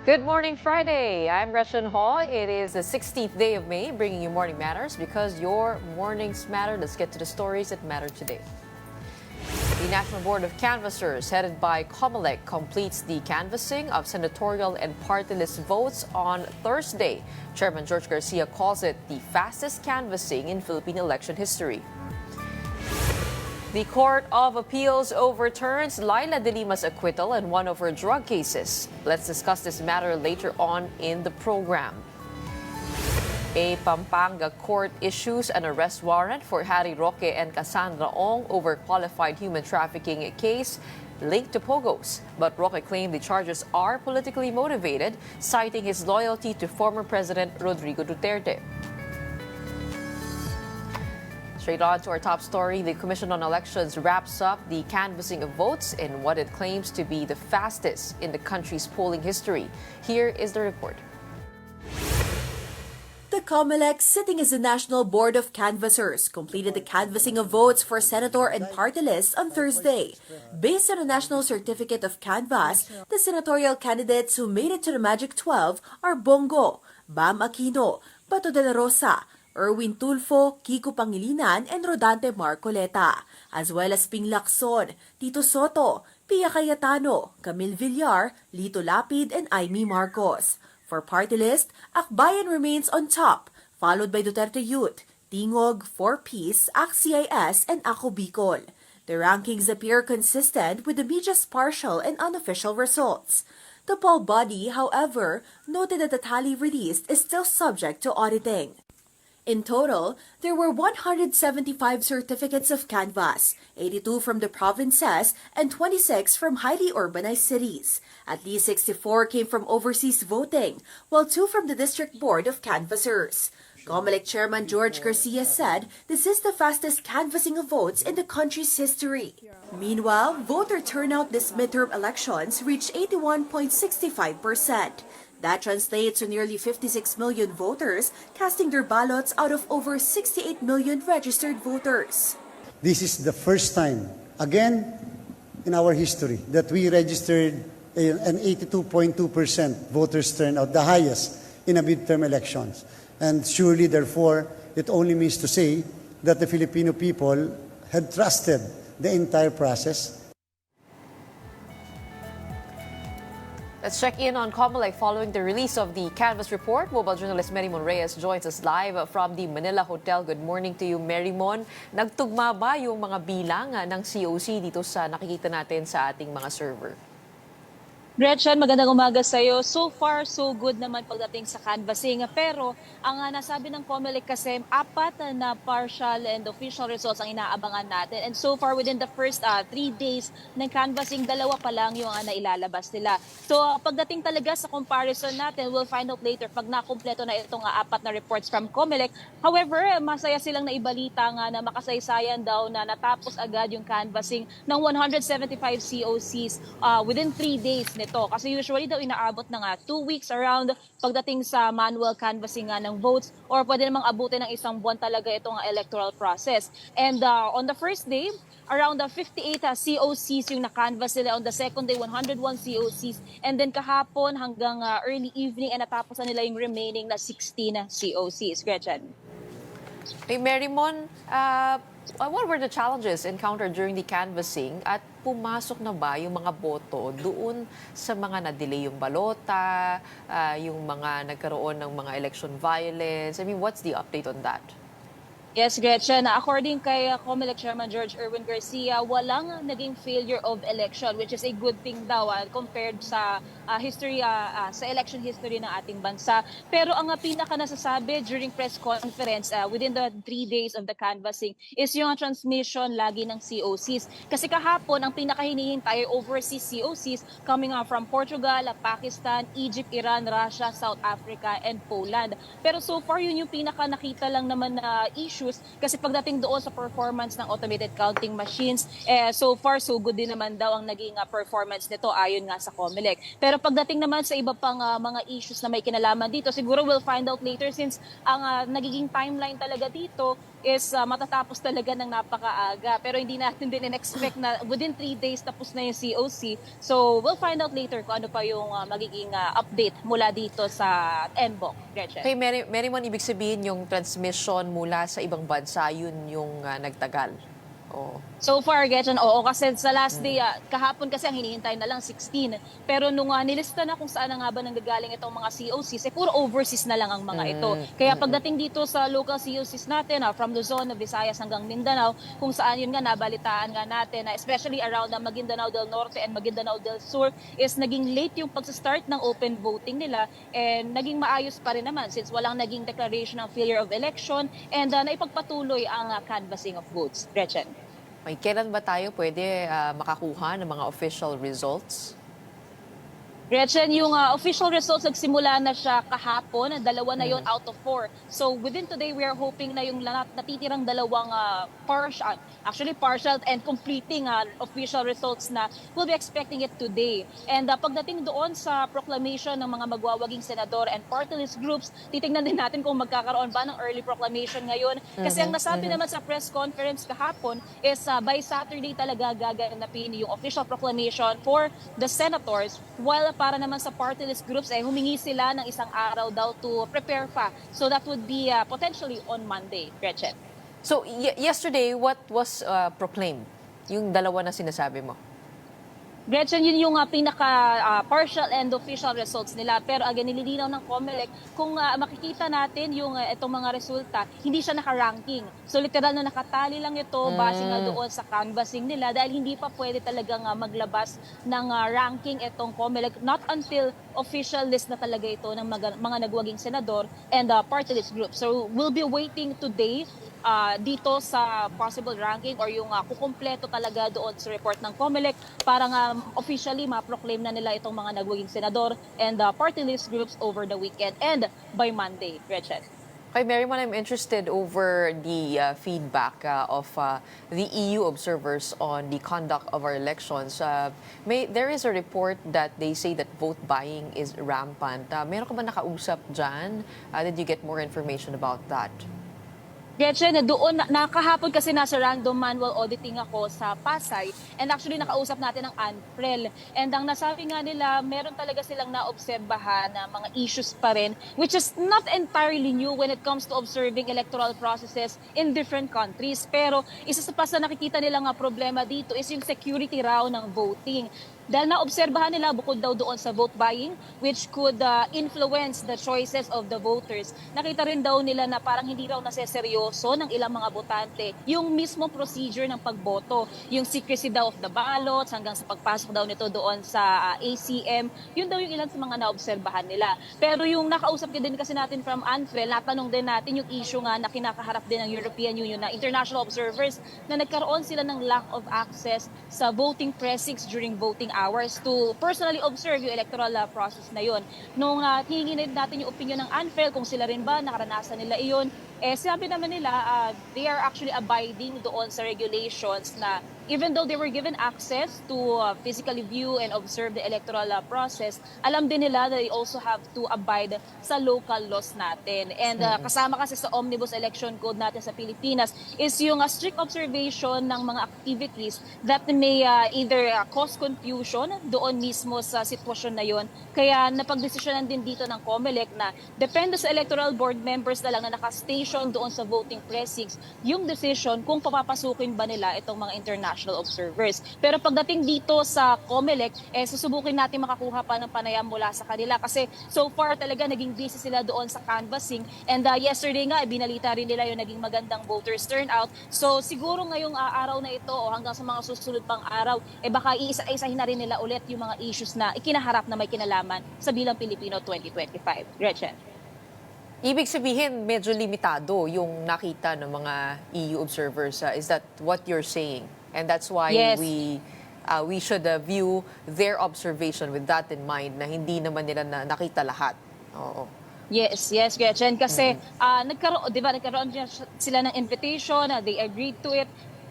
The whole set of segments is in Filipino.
Good morning, Friday. I'm Gretchen Hall. It is the 16th day of May, bringing you Morning Matters because your mornings matter. Let's get to the stories that matter today. The National Board of Canvassers, headed by COMELEC, completes the canvassing of senatorial and party list votes on Thursday. Chairman George Garcia calls it the fastest canvassing in Philippine election history. The Court of Appeals overturns Laila de Lima's acquittal in one of her drug cases. Let's discuss this matter later on in the program. A Pampanga court issues an arrest warrant for Harry Roque and Cassandra Ong over qualified human trafficking case linked to Pogos. But Roque claimed the charges are politically motivated, citing his loyalty to former President Rodrigo Duterte. Straight on to our top story, the Commission on Elections wraps up the canvassing of votes in what it claims to be the fastest in the country's polling history. Here is the report. The COMELEC, sitting as the National Board of Canvassers, completed the canvassing of votes for senator and party lists on Thursday. Based on a national certificate of canvass, the senatorial candidates who made it to the Magic 12 are Bongo, Bam Aquino, Bato de la Rosa, Erwin Tulfo, Kiko Pangilinan, and Rodante Marcoleta, as well as Ping Lacson, Tito Soto, Pia Cayetano, Camille Villar, Lito Lapid, and Aimee Marcos. For party list, Akbayan remains on top, followed by Duterte Youth, Tingog, 4Ps, ACT-CIS, and Ako Bicol. The rankings appear consistent with the media's partial and unofficial results. The poll body, however, noted that the tally released is still subject to auditing. In total, there were 175 certificates of canvass, 82 from the provinces and 26 from highly urbanized cities. At least 64 came from overseas voting, while 2 from the District Board of Canvassers. COMELEC Chairman George Garcia said this is the fastest canvassing of votes in the country's history. Meanwhile, voter turnout this midterm elections reached 81.65%. That translates to nearly 56 million voters casting their ballots out of over 68 million registered voters. This is the first time, again, in our history, that we registered an 82.2% voters turnout, the highest in a midterm elections. And surely, therefore, it only means to say that the Filipino people had trusted the entire process. Let's check in on COMELEC following the release of the Canvas report. Mobile journalist Merymon Reyes joins us live from the Manila Hotel. Good morning to you, Merymon. Nagtugma ba yung mga bilangan ng COC dito sa nakikita natin sa ating mga server? Gretchen, magandang umaga sa iyo. So far, so good naman pagdating sa canvassing. Pero ang nasabi ng COMELEC kasi, 4 na partial and official results ang inaabangan natin. And so far, within the first 3 days ng canvassing, 2 pa lang yung nailalabas nila. So pagdating talaga sa comparison natin, we'll find out later pag nakumpleto na itong 4 na reports from COMELEC. However, masaya silang naibalita nga na makasaysayan daw na natapos agad yung canvassing ng 175 COCs within 3 days nito. Kasi usually daw inaabot ng 2 weeks around pagdating sa manual canvassing ng votes or pwede namang abutin ng 1 buwan talaga itong electoral process. And on the first day, around 58 COCs yung na-canvass nila. On the second day, 101 COCs. And then kahapon hanggang early evening ay natapos na nila yung remaining na 16 COCs. Gretchen. Hey, Merymon, what were the challenges encountered during the canvassing at pumasok na ba yung mga boto doon sa mga na-delay yung balota, yung mga nagkaroon ng mga election violence? I mean, what's the update on that? Yes, Gretchen. According kay COMELEC Chairman George Erwin Garcia, walang naging failure of election, which is a good thing daw compared sa history sa election history ng ating bansa. Pero ang pinaka nasasabi during press conference within the 3 days of the canvassing is yung transmission lagi ng COCs. Kasi kahapon ang pinaka hinihintay ay overseas COCs coming from Portugal, Pakistan, Egypt, Iran, Russia, South Africa, and Poland. Pero so far yun yung pinaka nakita lang naman na issue issues kasi pagdating doon sa performance ng automated counting machines, so far so good din naman daw ang naging performance nito ayon nga sa COMELEC. Pero pagdating naman sa iba pang mga issues na may kinalaman dito, siguro we'll find out later since ang nagiging timeline talaga dito is matatapos talaga ng napakaaga. Pero hindi natin din in-expect na within 3 days tapos na yung COC. So we'll find out later kung ano pa yung magiging update mula dito sa NBOC. Gretchen. Okay, Mary Mon, ibig sabihin yung transmission mula sa ibang bansa, yun yung nagtagal. Oh. So far, Gretchen, oo, kasi sa last day, kahapon kasi ang hinihintay na lang 16. Pero nung nilista na kung saan na nga ba nanggagaling itong mga COCs, puro overseas na lang ang mga ito. Kaya pagdating dito sa local COCs natin, from Luzon, Visayas hanggang Mindanao, kung saan yun nga nabalitaan nga natin, especially around Maguindanao del Norte and Maguindanao del Sur, is naging late yung pag-start ng open voting nila and naging maayos pa rin naman since walang naging declaration ng failure of election and naipagpatuloy ang canvassing of votes. Gretchen. May kailan ba tayo pwede makakuha ng mga official results? Gretchen, yung official results nagsimula na siya kahapon, dalawa na yon out of 4. So within today, we are hoping na yung natitirang dalawang partial and completing official results na we'll be expecting it today. And pagdating doon sa proclamation ng mga magwawaging senador and party list groups, titingnan din natin kung magkakaroon ba ng early proclamation ngayon. Kasi ang nasabi naman sa press conference kahapon is by Saturday talaga gaganapin yung official proclamation for the senators, while para naman sa party list groups, humingi sila ng isang araw daw to prepare pa. So that would be potentially on Monday, Gretchen. So yesterday, what was proclaimed? Yung dalawa na sinasabi mo? Gretchen, yun yung pinaka-partial and official results nila. Pero again, nililinaw ng COMELEC, kung makikita natin yung itong mga resulta, hindi siya naka-ranking. So literal na nakatali lang ito base nga doon sa canvassing nila dahil hindi pa pwede talagang maglabas ng ranking itong COMELEC not until official list na talaga ito ng mga nagwaging senador and party list group. So we'll be waiting today dito sa possible ranking or yung kukumpleto talaga doon sa report ng COMELEC para nga officially ma-proclaim na nila itong mga nagwaging senador and party list groups over the weekend and by Monday, Gretchen. Okay, Mary Mon, I'm interested over the feedback of the EU observers on the conduct of our elections. There is a report that they say that vote buying is rampant. Meron ka ba nakausap dyan? Did you get more information about that? Gretchen, doon, nakahapon kasi nasa random manual auditing ako sa Pasay and actually nakausap natin ang ANFREL. And ang nasabi nga nila, meron talaga silang naobserbahan na mga issues pa rin, which is not entirely new when it comes to observing electoral processes in different countries. Pero isa sa pa sa nakikita nilang problema dito is yung security raw ng voting. Dahil naobserbahan nila bukod daw doon sa vote buying, which could influence the choices of the voters. Nakita rin daw nila na parang hindi raw naseseryoso ng ilang mga botante yung mismo procedure ng pagboto. Yung secrecy daw of the ballots hanggang sa pagpasok daw nito doon sa ACM, yun daw yung ilan sa mga naobserbahan nila. Pero yung nakausap din kasi natin from ANFREL, natanong din natin yung issue nga na kinakaharap din ng European Union na international observers na nagkaroon sila ng lack of access sa voting precincts during voting hours to personally observe yung electoral process na yun. Nung hingin natin yung opinion ng ANFREL kung sila rin ba nakaranasan nila iyon, sabi naman nila they are actually abiding doon sa regulations na even though they were given access to physically view and observe the electoral process, alam din nila that they also have to abide sa local laws natin. And kasama kasi sa Omnibus Election Code natin sa Pilipinas is yung strict observation ng mga activities that may either cause confusion doon mismo sa sitwasyon na yon. Kaya napagdesisyonan din dito ng COMELEC na depende sa electoral board members na lang na nakastation doon sa voting precincts yung decision kung papapasukin ba nila itong mga international observers. Pero pagdating dito sa COMELEC, susubukin natin makakuha pa ng panayam mula sa kanila kasi so far talaga naging busy sila doon sa canvassing and yesterday nga binalita rin nila yung naging magandang voters turnout. So siguro ngayong araw na ito o hanggang sa mga susunod pang araw, baka iisa-isahin na rin nila ulit yung mga issues na ikinaharap na may kinalaman sa Bilang Pilipino 2025. Gretchen. Ibig sabihin, medyo limitado yung nakita ng mga EU observers. Is that what you're saying? And that's why Yes. we should view their observation with that in mind na hindi naman nila nakita lahat. Oo. Yes, Gretchen. Kasi nagkaroon, di ba, nagkaroon din sila ng invitation, they agreed to it.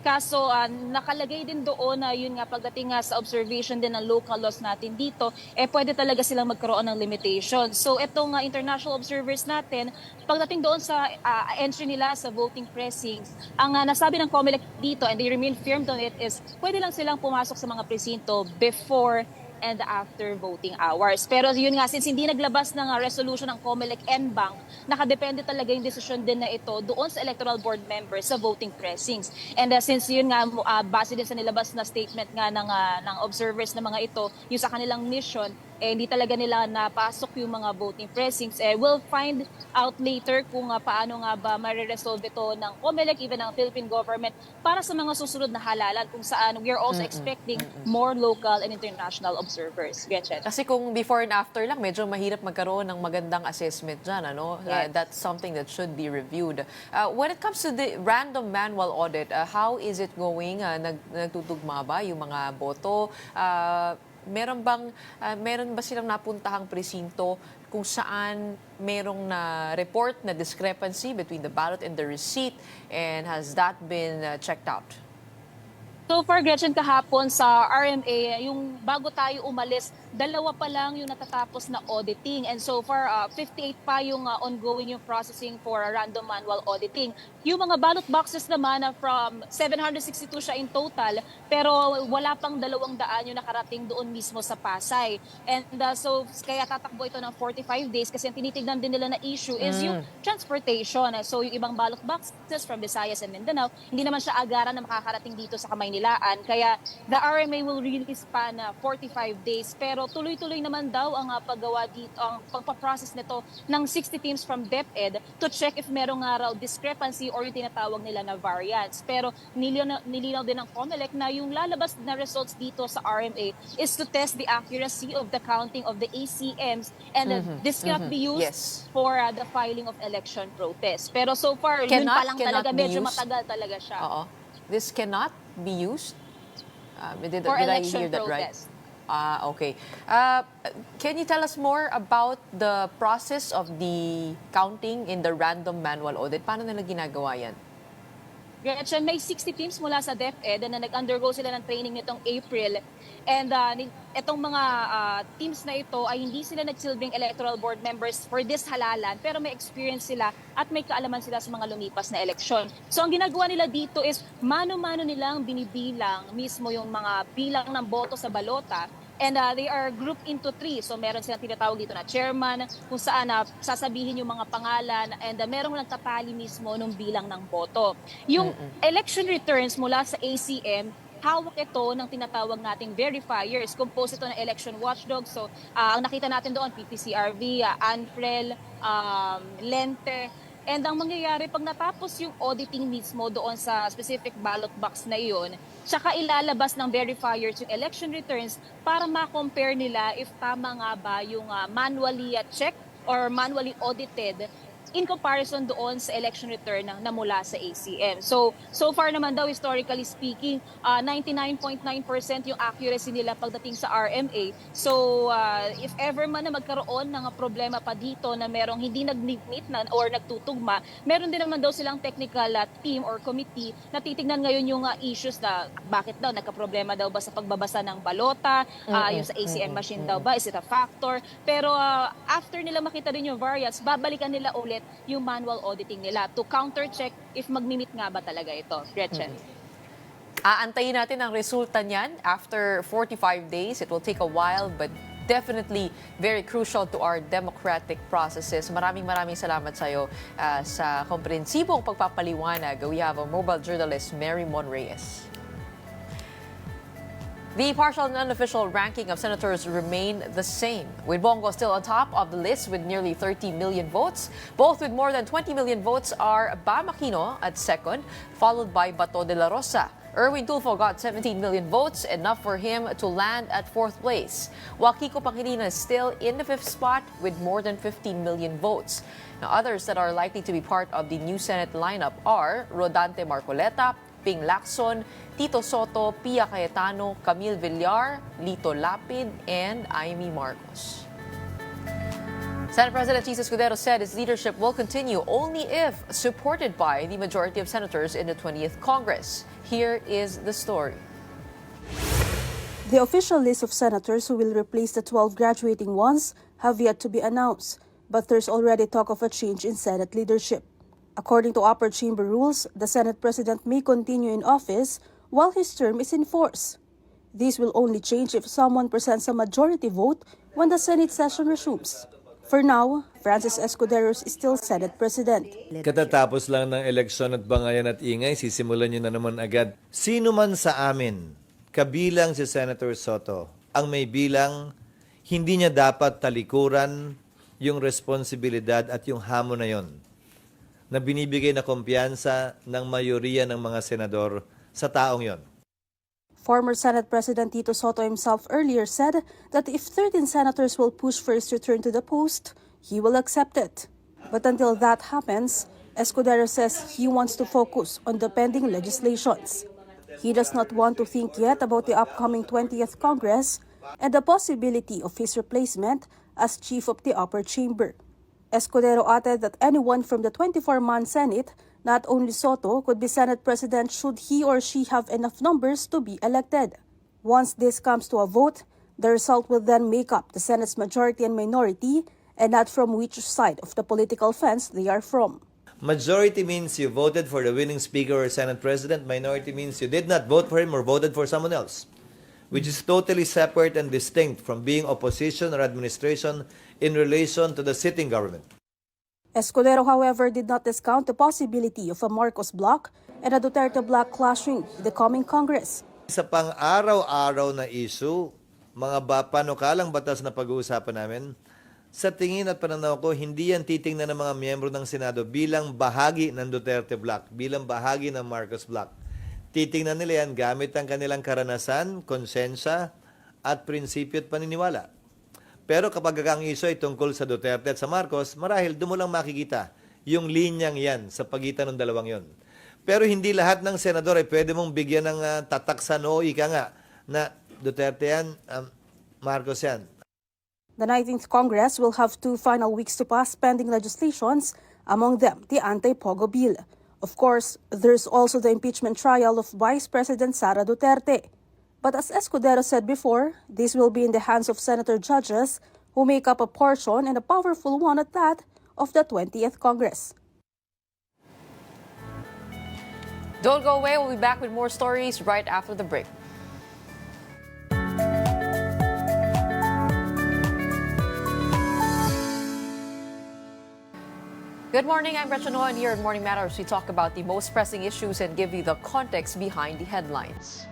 Kaso nakalagay din doon na yun nga pagdating nga sa observation din ng local laws natin dito, pwede talaga silang magkaroon ng limitation. So itong international observers natin, pagdating doon sa entry nila sa voting precincts, ang nasabi ng COMELEC dito and they remain firm on it is pwede lang silang pumasok sa mga presinto before and after voting hours. Pero yun nga, since hindi naglabas ng resolution ng COMELEC NBank, nakadepende talaga yung desisyon din na ito doon sa electoral board members sa voting precincts. And since yun nga, base din sa nilabas na statement nga ng observers na mga ito, yung sa kanilang mission, hindi talaga nila napasok yung mga voting precincts. We'll find out later kung paano nga ba mariresolve ito ng COMELEC, even ng Philippine government, para sa mga susunod na halalan kung saan we are also expecting more local and international observers. Gretchen. Kasi kung before and after lang, medyo mahirap magkaroon ng magandang assessment dyan. Ano? Yes. That's something that should be reviewed. When it comes to the random manual audit, how is it going? Nagtutugma ba yung mga boto? Meron ba silang napuntahang presinto kung saan merong na report na discrepancy between the ballot and the receipt, and has that been checked out? So far, Gretchen, kahapon sa RMA, yung bago tayo umalis, 2 pa lang yung natatapos na auditing. And so far, 58 pa yung ongoing yung processing for random manual auditing. Yung mga ballot boxes naman, from 762 siya in total, pero wala pang 200 yung nakarating doon mismo sa Pasay. And so, kaya tatakbo ito ng 45 days kasi ang tinitignan din nila na issue is yung transportation. So, yung ibang ballot boxes from Visayas and Mindanao, hindi naman siya agaran na makakarating dito sa Kamaynilaan. Kaya the RMA will really span 45 days. Pero tuloy-tuloy naman daw ang paggawa dito, ang pagpaprocess nito ng 60 teams from DepEd to check if merong raw discrepancy or yung tinatawag nila na variance. Pero nilinaw din ng COMELEC na yung lalabas na results dito sa RMA is to test the accuracy of the counting of the ACMs, and this cannot be used for the filing of election protest. Pero so far, yun pa lang talaga, medyo matagal talaga siya. This cannot be used? Did For I election hear that protest. right? Okay. Can you tell us more about the process of the counting in the random manual audit? Paano nila ginagawa yan? Gretchen, may 60 teams mula sa DepEd na nag-undergo sila ng training nitong April. And itong mga teams na ito ay hindi sila nagsilbing electoral board members for this halalan, pero may experience sila at may kaalaman sila sa mga lumipas na eleksyon. So ang ginagawa nila dito is mano-mano nilang binibilang mismo yung mga bilang ng boto sa balota. And they are grouped into 3. So meron silang tinatawag dito na chairman, kung saan sasabihin yung mga pangalan, and merong nagtatali mismo ng bilang ng boto. Yung election returns mula sa ACM, hawak ito ng tinatawag nating verifiers. Composed ito ng election watchdog. So ang nakita natin doon, PPCRV, ANFREL, Lente. And ang mangyayari, pag natapos yung auditing mismo doon sa specific ballot box na iyon, tsaka ilalabas ng verifiers yung election returns para ma-compare nila if tama nga ba yung manually check or manually audited in comparison doon sa election return na mula sa ACM. So far naman daw, historically speaking, 99.9% yung accuracy nila pagdating sa RMA. So if ever man na magkaroon ng problema pa dito na merong hindi nag-meet na or nagtutugma, meron din naman daw silang technical team or committee na titignan ngayon yung issues na bakit daw nagka-problema daw ba sa pagbabasa ng balota, yung sa ACM machine daw ba, is it a factor? Pero after nila makita din yung variance, babalikan nila ulit yung manual auditing nila to counter-check if magmimit nga ba talaga ito. Gretchen. Aantayin natin ang resulta niyan after 45 days. It will take a while, but definitely very crucial to our democratic processes. Maraming salamat sa iyo sa komprehensibong pagpapaliwanag. We have a mobile journalist, Mary Mon Reyes. The partial and unofficial ranking of senators remain the same, with Bongo still on top of the list with nearly 30 million votes. Both with more than 20 million votes are Bam Aquino at second, followed by Bato de la Rosa. Erwin Tulfo got 17 million votes, enough for him to land at fourth place, while Kiko Pangilinan is still in the fifth spot with more than 15 million votes. Now, others that are likely to be part of the new Senate lineup are Rodante Marcoleta, Ping Lacson, Tito Soto, Pia Cayetano, Camille Villar, Lito Lapid, and Amy Marcos. Senate President Jesus Escudero said his leadership will continue only if supported by the majority of senators in the 20th Congress. Here is the story. The official list of senators who will replace the 12 graduating ones have yet to be announced, but there's already talk of a change in Senate leadership. According to upper chamber rules, the Senate President may continue in office while his term is in force. This will only change if someone presents a majority vote when the Senate session resumes. For now, Francis Escudero is still Senate President. Katatapos lang ng eleksyon at bangayan at ingay, sisimulan niyo na naman agad. Sino man sa amin, kabilang si Senator Soto, ang may bilang, hindi niya dapat talikuran yung responsibilidad at yung hamon na yon na binibigay na kumpiyansa ng mayoriya ng mga senador sa taong yon. Former Senate President Tito Soto himself earlier said that if 13 senators will push for his return to the post, he will accept it. But until that happens, Escudero says he wants to focus on the pending legislations. He does not want to think yet about the upcoming 20th Congress and the possibility of his replacement as Chief of the Upper Chamber. Escudero added that anyone from the 24-man Senate, not only Soto, could be Senate President should he or she have enough numbers to be elected. Once this comes to a vote, the result will then make up the Senate's majority and minority, and not from which side of the political fence they are from. Majority means you voted for the winning speaker or Senate President. Minority means you did not vote for him or voted for someone else, which is totally separate and distinct from being opposition or administration in relation to the sitting government. Escudero, however, did not discount the possibility of a Marcos bloc and a Duterte bloc clashing in the coming Congress. Sa pang-araw-araw na issue, mga panukalang batas na pag-uusapan namin, sa tingin at pananaw ko, hindi yan titingnan ng mga miyembro ng Senado bilang bahagi ng Duterte bloc, bilang bahagi ng Marcos bloc. Titingnan nila yan gamit ang kanilang karanasan, konsensya, at prinsipyo at paniniwala. Pero kapag ang issue ay tungkol sa Duterte at sa Marcos, marahil doon mo lang makikita yung linyang yan sa pagitan ng dalawang yon. Pero hindi lahat ng senador ay pwede mong bigyan ng tatak sa noo, ika nga, na Duterte yan, Marcos yan. The 19th Congress will have 2 final weeks to pass pending legislations, among them the anti-Pogo bill. Of course, there's also the impeachment trial of Vice President Sara Duterte. But as Escudero said before, this will be in the hands of senator judges who make up a portion and a powerful one at that of the 20th Congress. Don't go away. We'll be back with more stories right after the break. Good morning, I'm Gretchen Ho, and here at Morning Matters, we talk about the most pressing issues and give you the context behind the headlines.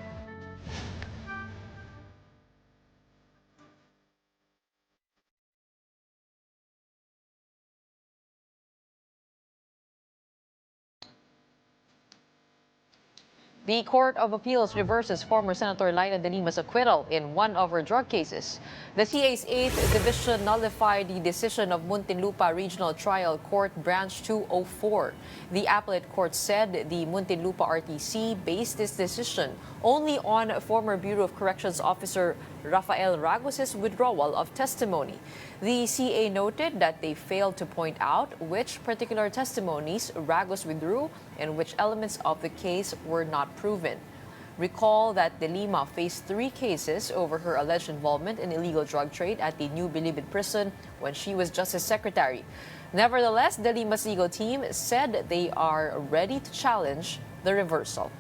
The Court of Appeals reverses former Senator Lina de Lima's acquittal in one of her drug cases. The CA's 8th Division nullified the decision of Muntinlupa Regional Trial Court Branch 204. The appellate court said the Muntinlupa RTC based this decision only on former Bureau of Corrections Officer Rafael Ragos's withdrawal of testimony. The CA noted that they failed to point out which particular testimonies Ragos withdrew and which elements of the case were not proven. Recall that De Lima faced 3 cases over her alleged involvement in illegal drug trade at the New Bilibid prison when she was Justice Secretary. Nevertheless, De Lima's legal team said they are ready to challenge the reversal.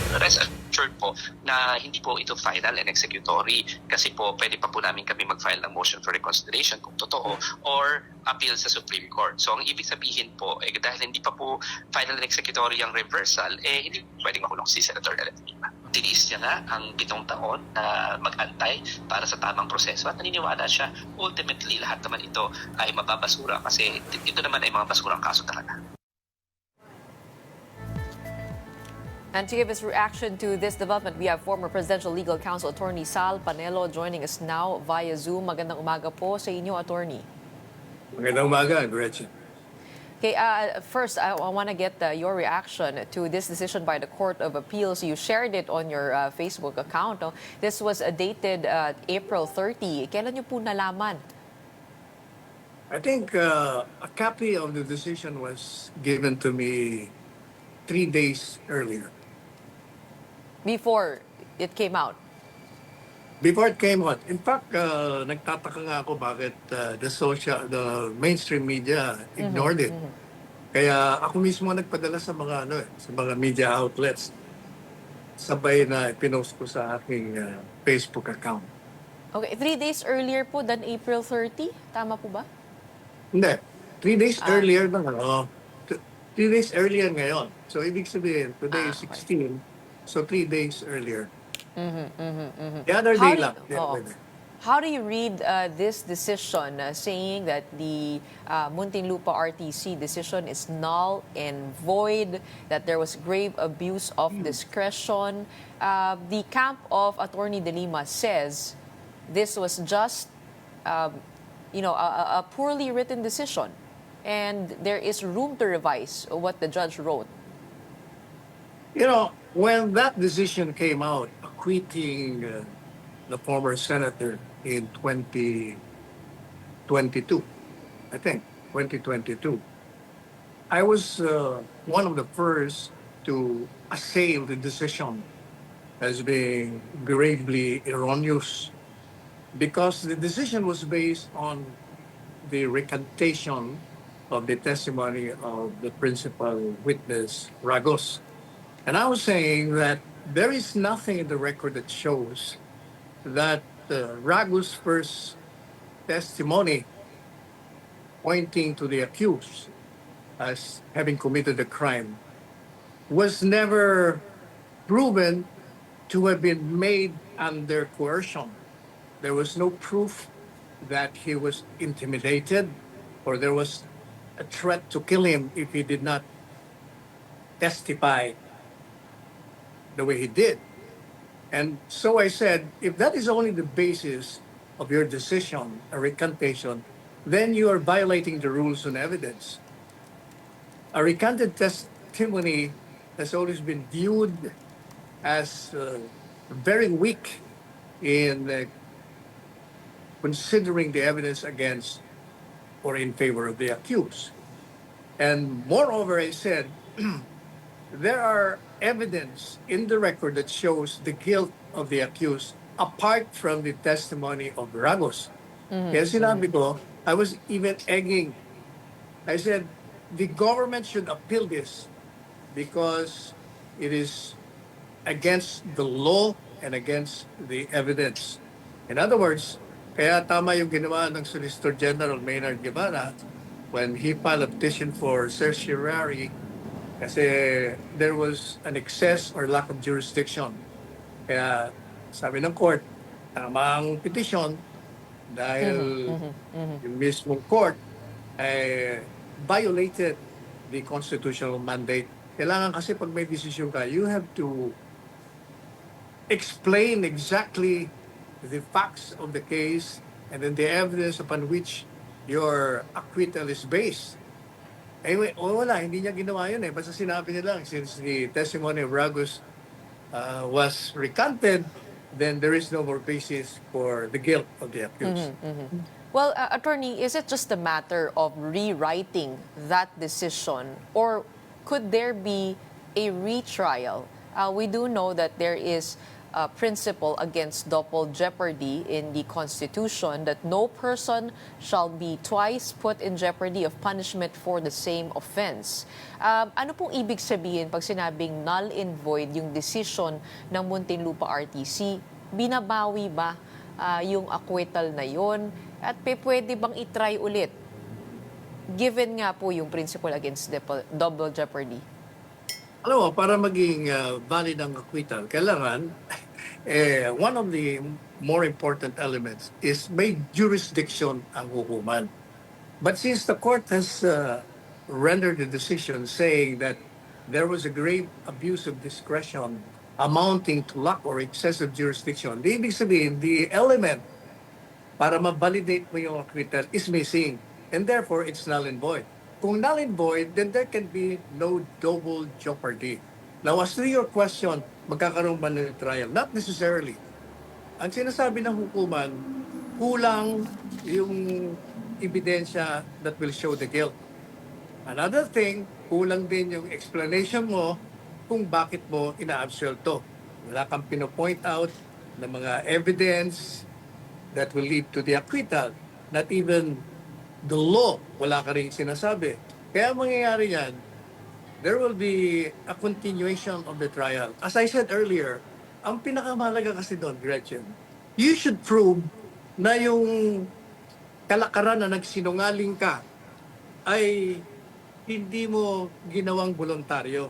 Rest assured po na hindi po ito final and executory kasi po pwede pa po namin kami mag-file ng motion for reconsideration kung totoo or appeal sa Supreme Court. So ang ibig sabihin po, dahil hindi pa po final and executory ang reversal, hindi pwedeng makulong si Senatorial. Dinis niya nga ang 7 taon na mag-antay para sa tamang proseso at naniniwala siya ultimately lahat naman ito ay mababasura kasi ito naman ay mga basurang kaso talaga. And to give his reaction to this development, we have former Presidential Legal Counsel Attorney Sal Panelo joining us now via Zoom. Magandang umaga po sa inyo, Attorney. Magandang umaga, Gretchen. Okay, first, I want to get your reaction to this decision by the Court of Appeals. You shared it on your Facebook account. No? This was dated April 30. Kailan niyo po nalaman? I think a copy of the decision was given to me 3 days earlier. Before it came out? Before it came out. In fact, nagtataka nga ako bakit the mainstream media ignored it. Kaya ako mismo nagpadala sa mga sa mga media outlets. Sabay na pinost ko sa aking Facebook account. Okay, 3 days earlier po than April 30? Tama po ba? Hindi. 3 days earlier na nga. 3 days earlier ngayon. So, ibig sabihin, today is Okay. 16. So, 3 days earlier. The other How day do- lang. The Oo. other day. How do you read this decision saying that the Muntinlupa RTC decision is null and void, that there was grave abuse of discretion? The camp of Attorney De Lima says this was just, a poorly written decision, and there is room to revise what the judge wrote. You know, when that decision came out, acquitting the former senator in 2022, I think, 2022, I was one of the first to assail the decision as being gravely erroneous because the decision was based on the recantation of the testimony of the principal witness, Ragos. And I was saying that there is nothing in the record that shows that Ragos' first testimony pointing to the accused as having committed the crime was never proven to have been made under coercion. There was no proof that he was intimidated or there was a threat to kill him if he did not testify the way he did. And so I said, if that is only the basis of your decision, a recantation, then you are violating the rules on evidence. A recanted testimony has always been viewed as very weak in considering the evidence against or in favor of the accused. And moreover, I said, there are evidence in the record that shows the guilt of the accused apart from the testimony of Ragos. Kaya sinabi ko, I was even egging. I said, the government should appeal this because it is against the law and against the evidence. In other words, kaya tama yung ginawa ng Solicitor General Maynard Guevara when he filed a petition for certiorari kasi there was an excess or lack of jurisdiction. Kaya sabi ng court, tama ang petition dahil yung mismong court ay violated the constitutional mandate. Kailangan kasi pag may decision ka, you have to explain exactly the facts of the case and then the evidence upon which your acquittal is based. Anyway, wala, hindi niya ginawa yun eh. Basta sinabi niya lang, since the testimony of Ragos was recanted, then there is no more basis for the guilt of the accused. Well, Attorney, is it just a matter of rewriting that decision, or could there be a retrial? We do know that there is a principle against double jeopardy in the Constitution, that no person shall be twice put in jeopardy of punishment for the same offense. Ano pong ibig sabihin pag sinabing null and void yung decision ng Muntinlupa RTC? Binabawi ba yung acquittal na yon? At pwede bang itry ulit? Given nga po yung principle against double jeopardy. Alam mo, para maging valid ang acquittal, kailangan one of the more important elements is may jurisdiction ang hukuman. But since the court has rendered the decision saying that there was a grave abuse of discretion amounting to lack or excessive jurisdiction, di ibig sabihin, the element para ma-validate mo yung acquittal is missing. And therefore, it's null and void. Kung null and void, then there can be no double jeopardy. Now, as to your question, magkakaroon ba ng trial? Not necessarily. Ang sinasabi ng hukuman, kulang yung ebidensya that will show the guilt. Another thing, kulang din yung explanation mo kung bakit mo ina-absuelto. Wala kang pinopoint out ng mga evidence that will lead to the acquittal. Not even the law, wala ka rin sinasabi. Kaya mangyayari yan, there will be a continuation of the trial. As I said earlier, ang pinakamahalaga kasi doon, Gretchen, you should prove na yung kalakaran na nagsinungaling ka ay hindi mo ginawang voluntaryo.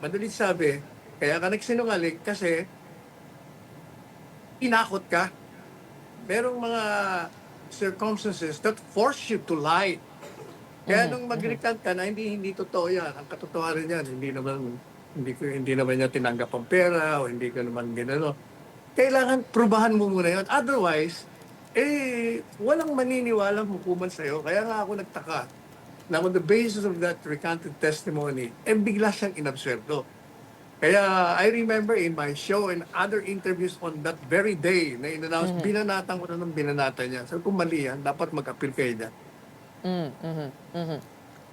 Madalit sabi, kaya ka nagsinungaling kasi inakot ka. Merong mga circumstances that force you to lie. Kaya nung mag-recant ka na hindi totoo yan. Ang katotohanan yan, hindi naman niya tinanggap ang pera o hindi ko naman ginano. Kailangan prubahan mo muna yun. Otherwise, walang maniniwalang hukuman sa'yo. Kaya nga ako nagtaka na on the basis of that recanted testimony, bigla siyang inabsuelto. Kaya I remember in my show and other interviews on that very day na in-announce, binanatan ko na ng binanatan niya. So kung mali yan, dapat mag-appeal kayo dyan.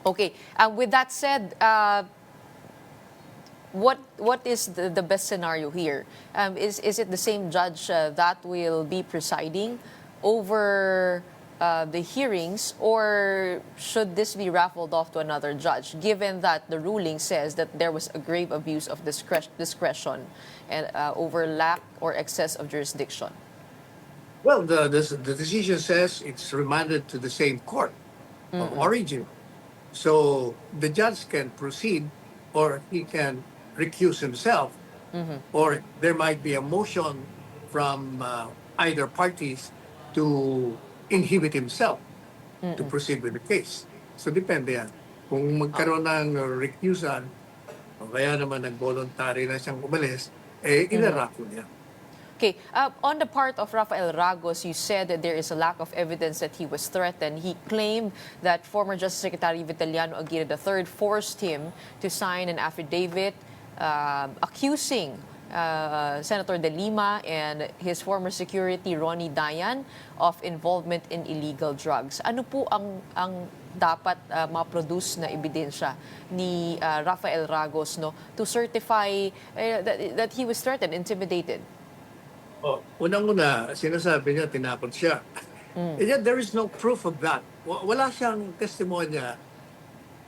Okay. With that said, what is the best scenario here? Is it the same judge that will be presiding over the hearings, or should this be raffled off to another judge, given that the ruling says that there was a grave abuse of discretion and over lack or excess of jurisdiction? Well, the decision says it's remanded to the same court of origin. So the judge can proceed or he can recuse himself, or there might be a motion from either parties to inhibit himself to proceed with the case. So depende yan. Kung magkaroon ng recusal, o kaya naman nag-voluntary na siyang umalis, inarako niya. Okay, on the part of Rafael Ragos, you said that there is a lack of evidence that he was threatened. He claimed that former Justice Secretary Vitaliano Aguirre III forced him to sign an affidavit accusing Senator De Lima and his former security Ronnie Dayan of involvement in illegal drugs. Ano po ang dapat ma-produce na ebidensya ni Rafael Ragos, no, to certify that he was threatened, intimidated? Unang-una, sinasabi niya, tinakot siya. And yet, there is no proof of that. Wala siyang testimonya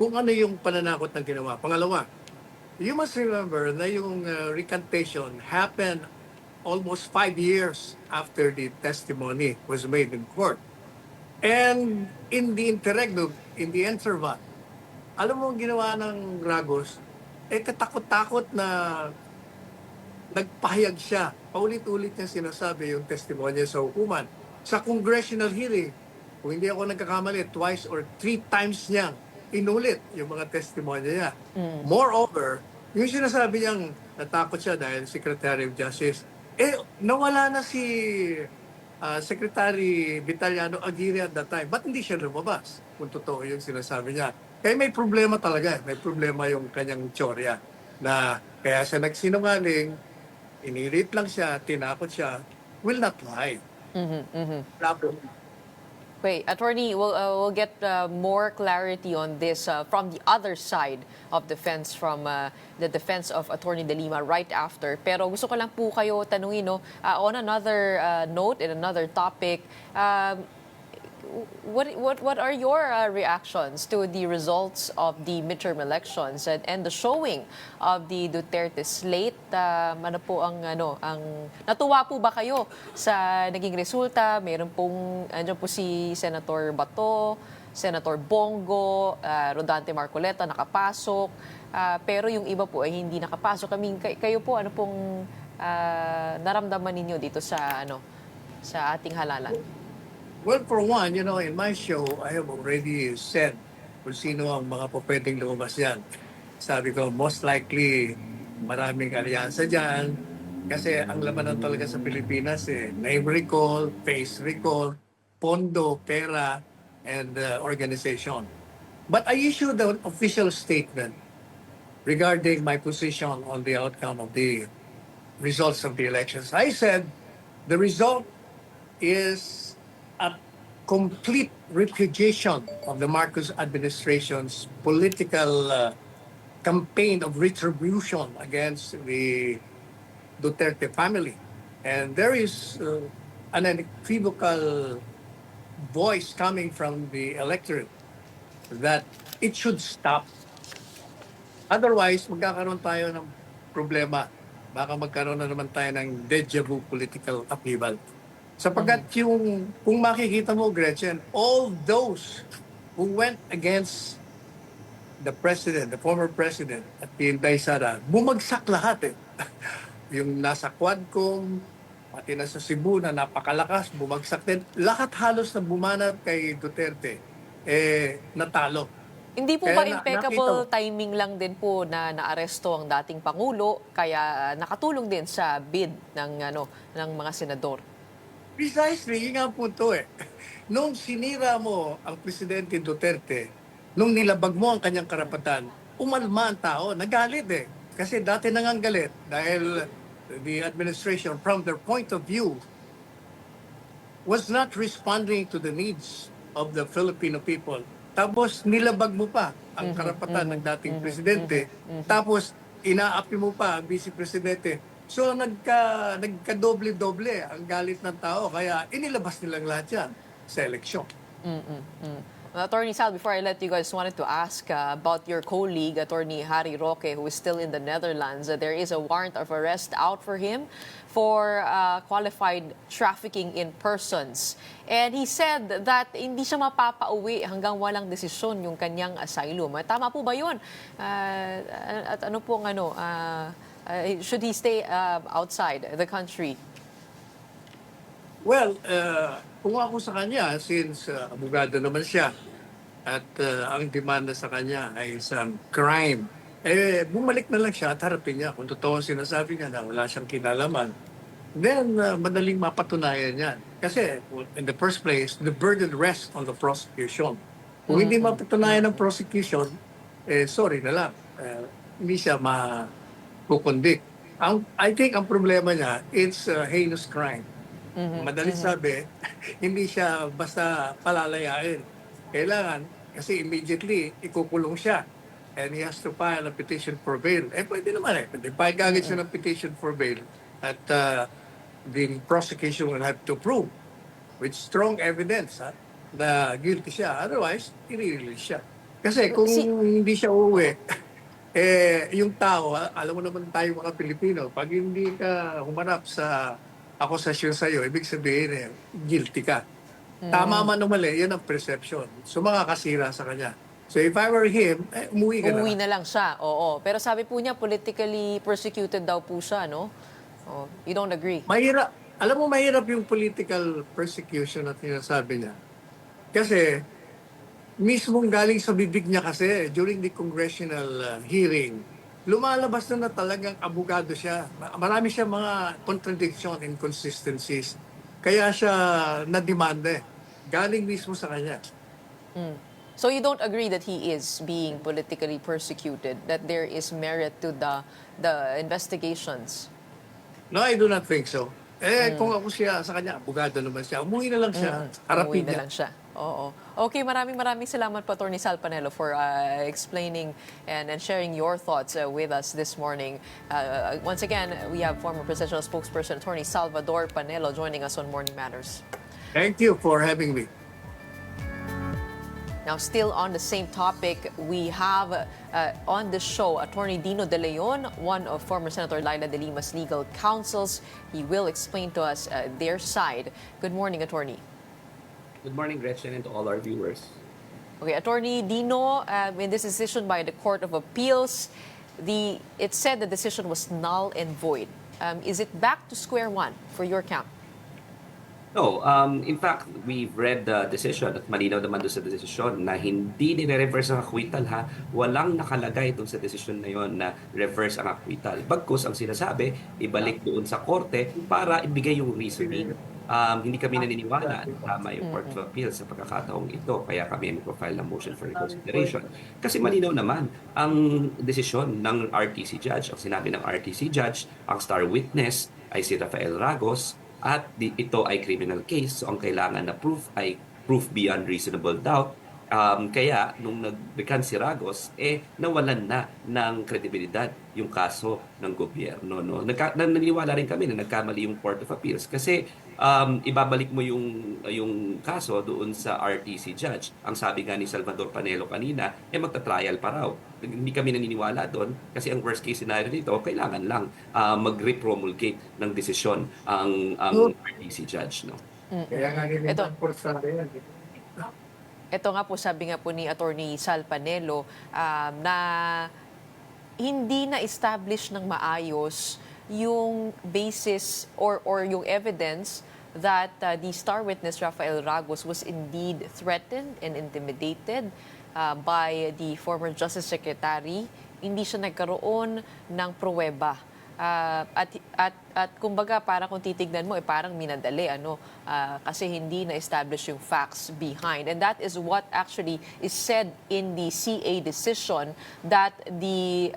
kung ano yung pananakot na ginawa. Pangalawa, you must remember na yung recantation happened almost 5 years after the testimony was made in court. And in the interregnum, in the interval, alam mo ang ginawa ng Ragos, katakot-takot na nagpahayag siya. Paulit-ulit niya sinasabi yung testimonya sa hukuman. Sa congressional hearing, kung hindi ako nagkakamali, twice or 3 times niyang inulit yung mga testimonya niya. Moreover, yung sinasabi niyang natakot siya dahil Secretary of Justice, nawala na si Secretary Vitaliano Aguirre at that time. Ba't hindi siya lumabas? Kung totoo yung sinasabi niya. Kaya may problema talaga. May problema yung kanyang tsorya. Na kaya siya nagsinungaling, inirit lang siya, tinakot siya, will not lie. Wait, Attorney, we'll get more clarity on this from the other side of defense, from the defense of Attorney De Lima right after. Pero gusto ko lang po kayo tanungin, no, on another note, in another topic, what are your reactions to the results of the midterm elections and the showing of the Duterte slate? Ano po ang natuwa po ba kayo sa naging resulta? Meron pong andyan po si Senator Bato, Senator Bongo, Rodante Marcoleta nakapasok, pero yung iba po ay hindi nakapasok. Kayo po, ano pong naramdaman ninyo dito sa sa ating halalan? Well, for one, in my show, I have already said kung sino ang mga pwedeng lumabas yan. Sabi ko, most likely, maraming alyansa dyan. Kasi ang labanan talaga sa Pilipinas, name recall, face recall, pondo, pera, and organization. But I issued an official statement regarding my position on the outcome of the results of the elections. I said, the result is a complete repudiation of the Marcos administration's political campaign of retribution against the Duterte family. And there is an unequivocal voice coming from the electorate that it should stop. Otherwise, magkakaroon tayo ng problema. Baka magkaroon na naman tayo ng deja vu political upheaval. Sapagkat kung makikita mo, Gretchen, all those who went against the president, the former president at Inday Sara, bumagsak lahat eh. Yung nasa Quadcom, pati na sa Cebu na napakalakas, bumagsak din. Lahat halos na bumanat kay Duterte, natalo. Hindi po Kaya ba impeccable timing lang din po na naaresto ang dating Pangulo kaya nakatulong din sa bid ng mga senador? Precisely, yun nga ang punto eh. Nung sinira mo ang Presidente Duterte, nung nilabag mo ang kanyang karapatan, umalma ang tao, nagalit eh. Kasi dati nangang galit dahil the administration, from their point of view, was not responding to the needs of the Filipino people. Tapos nilabag mo pa ang karapatan ng dating presidente. Tapos inaapi mo pa ang vice presidente. So nagka-doble-doble ang galit ng tao. Kaya inilabas nilang lahat yan sa eleksyon. Well, Attorney Sal, before I let you guys, wanted to ask about your colleague, Attorney Harry Roque, who is still in the Netherlands. There is a warrant of arrest out for him for qualified trafficking in persons. And he said that hindi siya mapapauwi hanggang walang desisyon yung kanyang asylum. Tama po ba yun? At ano pong should he stay outside the country? Well, kung ako sa kanya, since abogado naman siya, at ang demanda sa kanya ay isang crime, bumalik na lang siya at harapin niya. Kung totoo ang sinasabi niya na wala siyang kinalaman, then madaling mapatunayan yan. Kasi in the first place, the burden rests on the prosecution. Kung hindi mapatunayan ng prosecution, sorry na lang, hindi siya makukonvict. I think ang problema niya, it's a heinous crime. Madaling sabi, hindi siya basta palalayain. Kailangan, kasi immediately, ikukulong siya. And he has to file a petition for bail. Pwede naman eh. Pwede file agad siya ng petition for bail. At the prosecution will have to prove with strong evidence na guilty siya. Otherwise, i-release siya. Kasi kung hindi siya uuwi, yung tao, alam mo naman tayo mga Pilipino, pag hindi ka humarap sa akusasyon sa'yo, ibig sabihin guilty ka. Tama man o mali, yan ang perception. So makakasira sa kanya. So if I were him, umuwi ka na. Umuwi na lang siya, oo. Pero sabi po niya, politically persecuted daw po siya, no? Oh, you don't agree? Mahirap. Alam mo, mahirap yung political persecution at sinasabi niya. Kasi, mismong galing sa bibig niya kasi, during the congressional hearing, lumalabas na talagang abogado siya. Marami siya mga contradiction, inconsistencies. Kaya siya na-demanda galing mismo sa kanya. So you don't agree that he is being politically persecuted, that there is merit to the investigations? No, I do not think so. Kung ako siya sa kanya, abogado naman siya. Umuwi na lang siya. Harapin Umuwi na niya. lang siya. Oo. Okay, maraming salamat po, Attorney Sal Panelo, for explaining and sharing your thoughts with us this morning. Once again, we have former presidential spokesperson, Attorney Salvador Panelo, joining us on Morning Matters. Thank you for having me. Now, still on the same topic, we have on the show Attorney Dino De Leon, one of former Senator Laila de Lima's legal counsels. He will explain to us their side. Good morning, Attorney. Good morning, Gretchen, and to all our viewers. Okay, Attorney Dino, in this decision by the Court of Appeals, it said the decision was null and void. Is it back to square one for your count? No, in fact, we've read the decision at malinaw naman doon sa decision na hindi nire-reverse ang acquittal ha. Walang nakalagay doon sa decision na yon na reverse ang acquittal. Bagkus ang sinasabi, ibalik doon sa korte para ibigay yung reasoning. Hindi kami naniniwala na tama yung Court of Appeals sa pagkakataong ito. Kaya kami mag-file ng motion for reconsideration. Kasi malinaw naman ang desisyon ng RTC judge. Ang sinabi ng RTC judge, ang star witness ay si Rafael Ragos at ito ay criminal case. So ang kailangan na proof ay proof beyond reasonable doubt. Kaya nung nag-recant si Ragos, nawalan na ng kredibilidad yung kaso ng gobyerno. No? Naniniwala rin kami na nagkamali yung Court of Appeals kasi ibabalik mo yung kaso doon sa RTC judge. Ang sabi nga ni Salvador Panelo kanina, magta-trial pa raw. Hindi kami naniniwala doon kasi ang worst case scenario dito, kailangan lang mag-repromulgate ng desisyon ang RTC judge. No? Kaya nga nilitan po sa yan. Ito nga po, sabi nga po ni Attorney Sal Panelo, na hindi na-establish ng maayos yung basis or yung evidence that the star witness Rafael Ragos was indeed threatened and intimidated by the former Justice Secretary. Hindi siya nagkaroon ng pruweba. At kumbaga parang kung titignan mo parang minadali kasi hindi na-establish yung facts behind, and that is what actually is said in the CA decision, that the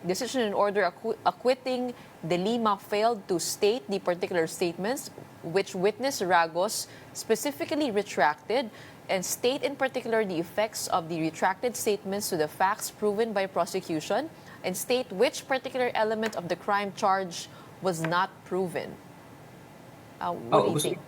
decision in order acquitting the Lima failed to state the particular statements which witness Ragos specifically retracted, and state in particular the effects of the retracted statements to the facts proven by prosecution, and state which particular element of the crime charge was not proven. What do you think?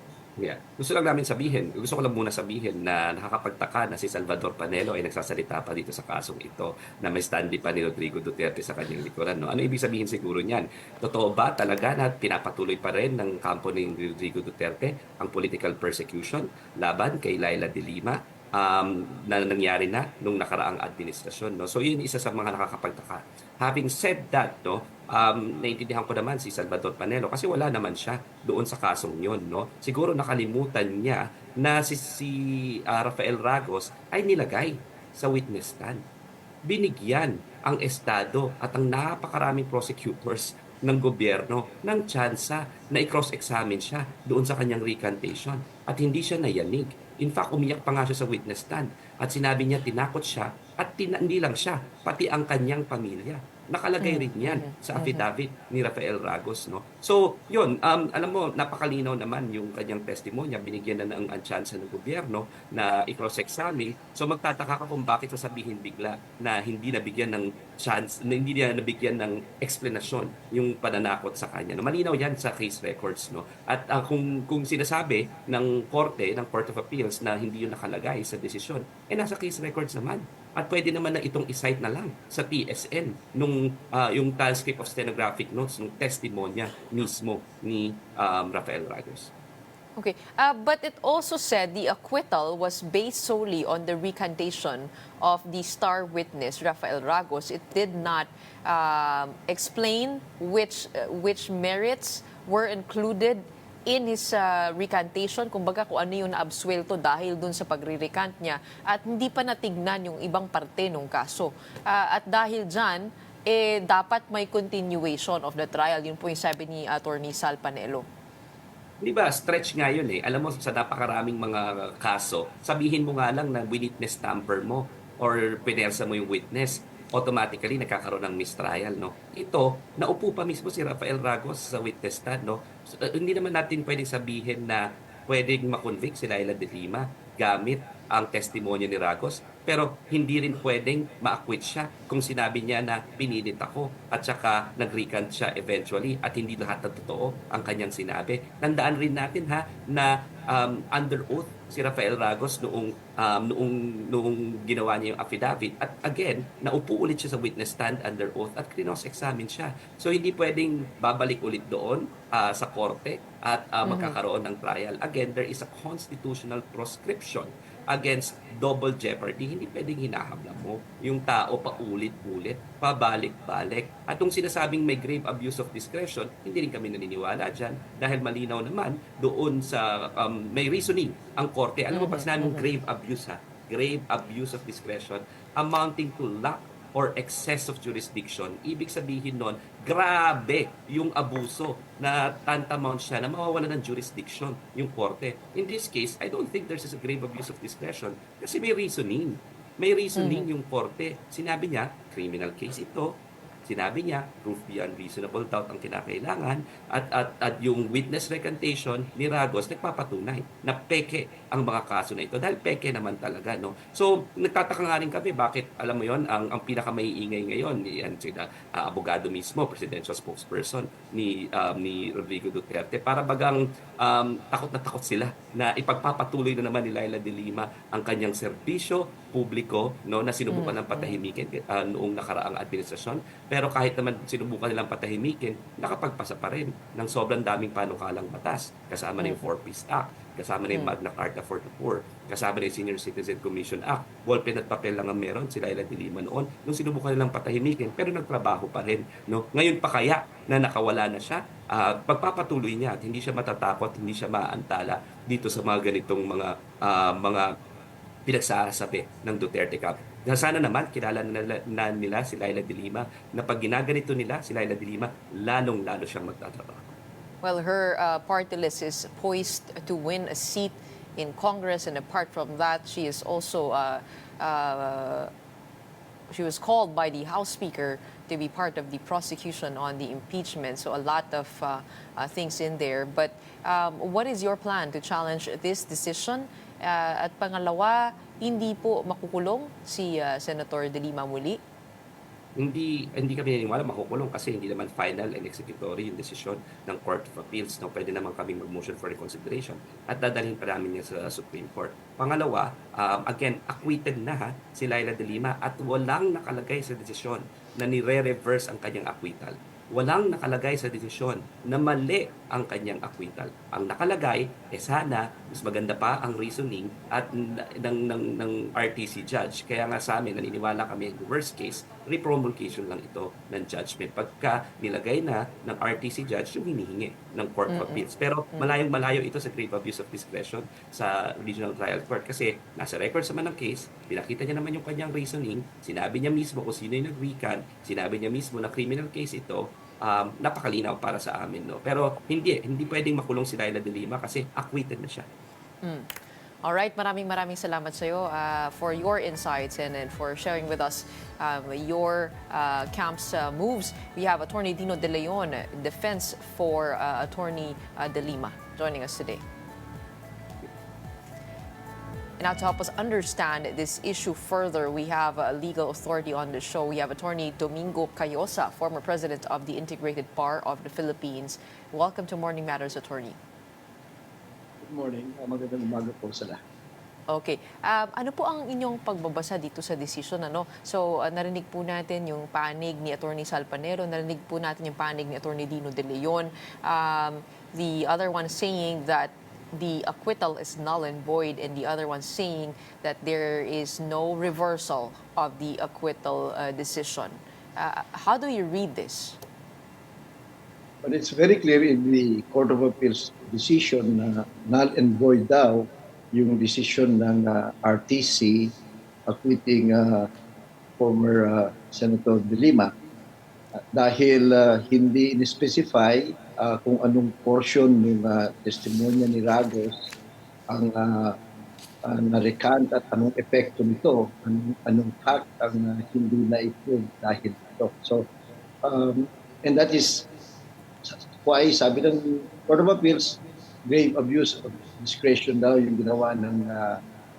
Gusto lang namin sabihin, gusto ko lang muna sabihin na nakakapagtaka na si Salvador Panelo ay nagsasalita pa dito sa kasong ito na may standby pa ni Rodrigo Duterte sa kanyang likuran. No? Ano ibig sabihin siguro niyan? Totoo ba talaga na pinapatuloy pa rin ng kampo ni Rodrigo Duterte ang political persecution laban kay Laila de Lima na nangyari na nung nakaraang administrasyon? No? So yun isa sa mga nakakapagtaka. Having said that, naiintindihan ko naman si Salvador Panelo kasi wala naman siya doon sa kasong yun. No? Siguro nakalimutan niya na si Rafael Ragos ay nilagay sa witness stand. Binigyan ang Estado at ang napakaraming prosecutors ng gobyerno ng tsansa na i-cross-examine siya doon sa kanyang recantation at hindi siya nayanig. In fact, umiyak pa nga siya sa witness stand at sinabi niya tinakot siya at hindi lang siya, pati ang kanyang pamilya. Nakalagay rin yan sa affidavit ni Rafael Ragos. No? So, yun, alam mo, napakalinaw naman yung kanyang testimonya. Binigyan na ng chance ng gobyerno na i-cross-examine. So, magtataka ka kung bakit sasabihin bigla na hindi nabigyan ng chance, na hindi niya nabigyan ng explanation yung pananakot sa kanya. No? Malinaw yan sa case records. No? At kung sinasabi ng korte, ng Court of Appeals na hindi yun nakalagay sa desisyon, nasa case records naman. At pwede naman na itong isite na lang sa TSN nung yung transcript of stenographic notes ng testimonya mismo ni Rafael Ragos. Okay, but it also said the acquittal was based solely on the recantation of the star witness Rafael Ragos. It did not explain which merits were included in his recantation, kumbaga kung ano yung na-absuelto dahil dun sa pagre-recant niya, at hindi pa natignan yung ibang parte ng kaso. At dahil dyan, dapat may continuation of the trial. Yun po yung sabi ni Attorney Sal Panelo. Di ba, stretch nga yun eh. Alam mo, sa napakaraming mga kaso, sabihin mo nga lang na witness tamper mo or pinersa mo yung witness, automatically nagkakaroon ng mistrial, no? Ito, naupo pa mismo si Rafael Ragos sa witness stand, no? So, hindi naman natin pwedeng sabihin na pwedeng makonvict si Laila de Lima gamit ang testimonya ni Ragos, pero hindi rin pwedeng ma-acquit siya kung sinabi niya na pinilit ako at saka nag-recant siya eventually at hindi lahat ng totoo ang kanyang sinabi. Tandaan rin natin na under oath si Rafael Ragos noong ginawa niya yung affidavit. At again, naupo ulit siya sa witness stand under oath at cross-examine siya. So hindi pwedeng babalik ulit doon sa korte at magkakaroon ng trial. Again, there is a constitutional proscription against double jeopardy. Hindi pwedeng hinahabla mo yung tao paulit-ulit, pabalik-balik. At kung sinasabing may grave abuse of discretion, hindi rin kami naniniwala dyan dahil malinaw naman doon sa may reasoning ang korte. Alam mo, pag sinabing grave abuse, grave abuse of discretion amounting to lack or excess of jurisdiction, ibig sabihin nun, grabe yung abuso na tantamount siya na mawawala ng jurisdiction yung korte. In this case, I don't think there's a grave abuse of discretion kasi may reasoning. May reasoning yung korte. Sinabi niya, criminal case ito, Sinabi niya, proof beyond reasonable doubt ang kinakailangan at yung witness recantation ni Ragos nagpapatunay na peke ang mga kaso na ito dahil peke naman talaga, no? So, nagtataka nga rin kami bakit, alam mo yon, ang pinakamaiingay ngayon, yan sila, abogado mismo, presidential spokesperson ni Rodrigo Duterte, para bagang takot na takot sila na ipagpapatuloy na naman ni Laila de Lima ang kanyang serbisyo publiko, no, na sinubukan ng patahimikin noong nakaraang administrasyon. Pero kahit naman sinubukan nilang patahimikin, nakapagpasa pa rin ng sobrang daming panukalang batas. Kasama na yung Four-Piece Act, kasama na yung Magna Carta for the Poor, kasama na yung Senior Citizen Commission Act. Ballpen at papel lang ang meron sila Laila de Lima noon nung sinubukan nilang patahimikin, pero nagtrabaho pa rin, no? Ngayon pa kaya na nakawala na siya, pagpapatuloy niya at hindi siya matatakot, hindi siya maantala dito sa mga ganitong mga pinagsasabi ng Duterte camp. Sana naman kilala na nila si Laila de Lima na pag ginaganito nila si Laila de Lima, lalong-lalo siyang magtatrabaho. Well, her party list is poised to win a seat in Congress, and apart from that, she is also she was called by the House Speaker to be part of the prosecution on the impeachment. So a lot of things in there. But what is your plan to challenge this decision? At pangalawa, hindi po makukulong si Senator de Lima muli? Hindi kami naniniwala makukulong kasi hindi naman final and executory yung desisyon ng Court of Appeals. No, pwede naman kaming mag-motion for reconsideration at dadalhin pa namin niya sa Supreme Court. Pangalawa, again, acquitted na si Laila de Lima at walang nakalagay sa desisyon na nire-reverse ang kanyang acquittal. Walang nakalagay sa desisyon na mali ang kanyang acquittal. Ang nakalagay, sana mas maganda pa ang reasoning at ng RTC judge. Kaya nga sa amin, naniniwala kami, the worst case, repromulgation lang ito ng judgment. Pagka nilagay na ng RTC judge yung hinihingi ng Court of Appeals. Pero malayong-malayo ito sa grave abuse of discretion sa Regional Trial Court kasi nasa record sa ng case, pinakita niya naman yung kanyang reasoning, sinabi niya mismo kung sino yung nag-recant, sinabi niya mismo na criminal case ito, napakalinaw para sa amin, no? Pero hindi pwedeng makulong si Laila de Lima kasi acquitted na siya. Alright, maraming salamat sa iyo for your insights and for sharing with us your camp's moves. We have Attorney Dino De Leon, defense for Attorney De Lima, joining us today. Now, to help us understand this issue further, we have a legal authority on the show. We have Attorney Domingo Cayosa, former president of the Integrated Bar of the Philippines. Welcome to Morning Matters, Attorney. Good morning. Magandang umaga po sa lahat. Okay. Ano po ang inyong pagbabasa dito sa decision? Ano? So, narinig po natin yung panig ni Attorney Salpanero, narinig po natin yung panig ni Attorney Dino De Leon. The other one saying that the acquittal is null and void, and the other one saying that there is no reversal of the acquittal decision. How do you read this? But it's very clear in the Court of Appeals decision na null and void daw yung decision ng RTC acquitting former Senator De Lima dahil hindi in-specify kung anong portion ng testimonya ni Ragos ang na-recant at anong epekto nito, anong fact ang hindi na-prove dahil ito. So, and that is why sabi ng Court of Appeals, grave abuse of discretion daw yung ginawa ng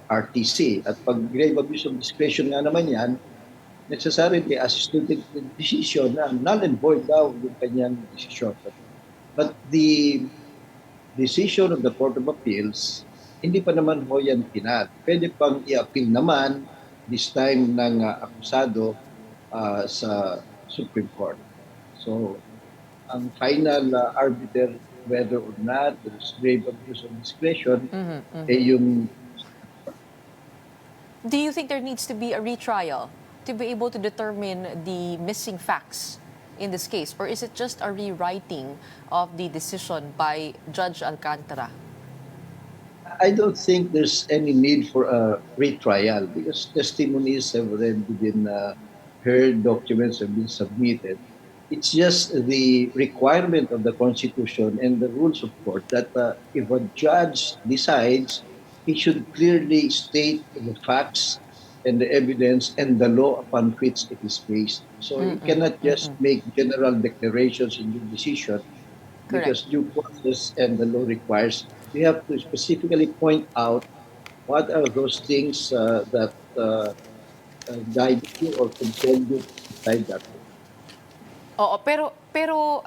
RTC. At pag grave abuse of discretion nga naman yan, necessarily assisted decision na null and void daw yung kanyang decision. But the decision of the Court of Appeals, hindi pa naman ho yan pinat. Pwede pang i-appeal naman, this time ng akusado sa Supreme Court. So, ang final arbiter, whether or not there is grave abuse of discretion, yung... Do you think there needs to be a retrial to be able to determine the missing facts in this case? Or is it just a rewriting of the decision by Judge Alcantara? I don't think there's any need for a retrial because testimonies have already been heard, documents have been submitted. It's just the requirement of the Constitution and the rules of court that if a judge decides, he should clearly state the facts and the evidence and the law upon which it is based. So you cannot just make general declarations in your decision Correct. because due process and the law requires you have to specifically point out what are those things that guide you or compel you to decide that way. Oo, pero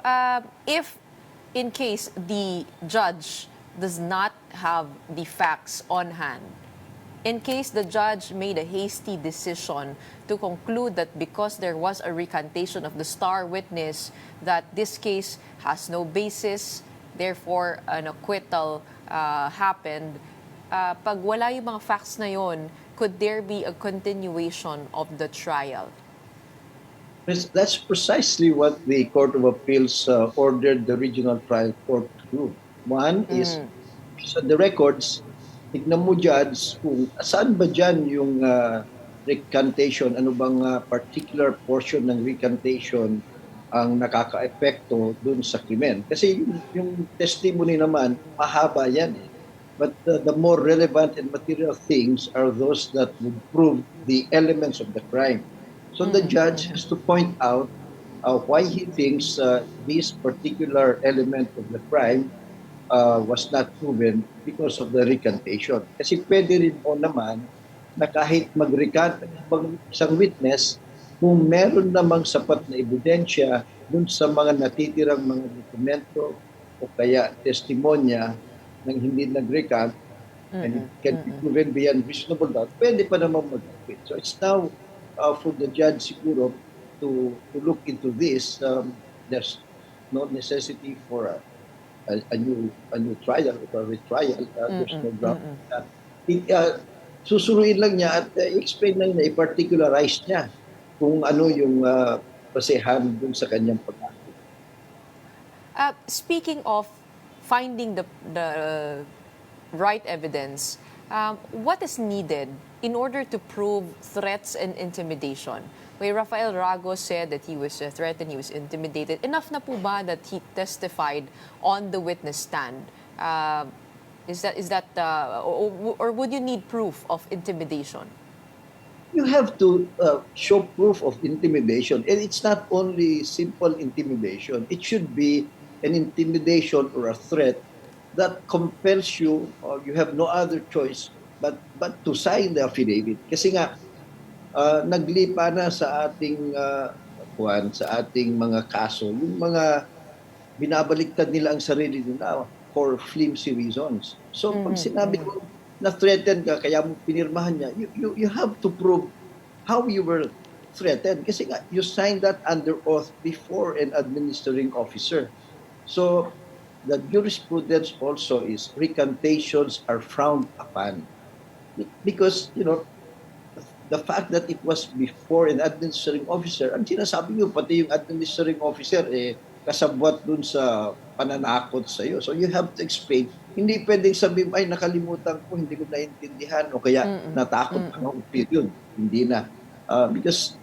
if in case the judge does not have the facts on hand, in case the judge made a hasty decision to conclude that because there was a recantation of the star witness that this case has no basis, therefore an acquittal happened, pag wala yung mga facts na yon, could there be a continuation of the trial? That's precisely what the Court of Appeals ordered the regional trial court to do. One is, sa the records, tignan mo, Judge, kung saan ba dyan yung recantation, ano bang particular portion ng recantation ang nakaka-epekto dun sa krimen. Kasi yung testimony naman, mahaba yan eh. But the more relevant and material things are those that would prove the elements of the crime. So the judge has to point out why he thinks this particular element of the crime was not proven because of the recantation. Kasi pwede rin po naman na kahit mag-recant isang witness, kung meron namang sapat na ebidensya dun sa mga natitirang mga dokumento o kaya testimonya ng hindi nag-recant, and it can be proven beyond reasonable doubt, pwede pa naman mag-acquit. So it's now for the judge siguro to look into this. There's no necessity for a new trial or a retrial. There's no ground. Susuruin lang niya at i-explain lang niya, i-particularize niya kung ano yung basehan dun sa kanyang pag-acquit. Speaking of finding the right evidence, what is needed in order to prove threats and intimidation? Where Rafael Ragos said that he was threatened, he was intimidated. Enough na po ba that he testified on the witness stand? Is that or would you need proof of intimidation? You have to show proof of intimidation, and it's not only simple intimidation. It should be an intimidation or a threat that compels you, or you have no other choice but to sign the affidavit. Kasi nga, naglipa na sa ating sa ating mga kaso, yung mga binabaliktad nila ang sarili nila for flimsy reasons. So pag sinabi mo na threatened ka, kaya mo pinirmahan niya, you have to prove how you were threatened. Kasi nga, you signed that under oath before an administering officer. So the jurisprudence also is recantations are frowned upon. Because, the fact that it was before an administering officer, ang sinasabi nyo, pati yung administering officer, kasabwat dun sa pananakot sa iyo. So you have to explain. Hindi pwedeng sabihin, ay nakalimutan ko, hindi ko naintindihan, o kaya natakot ako, period. Hindi na. Because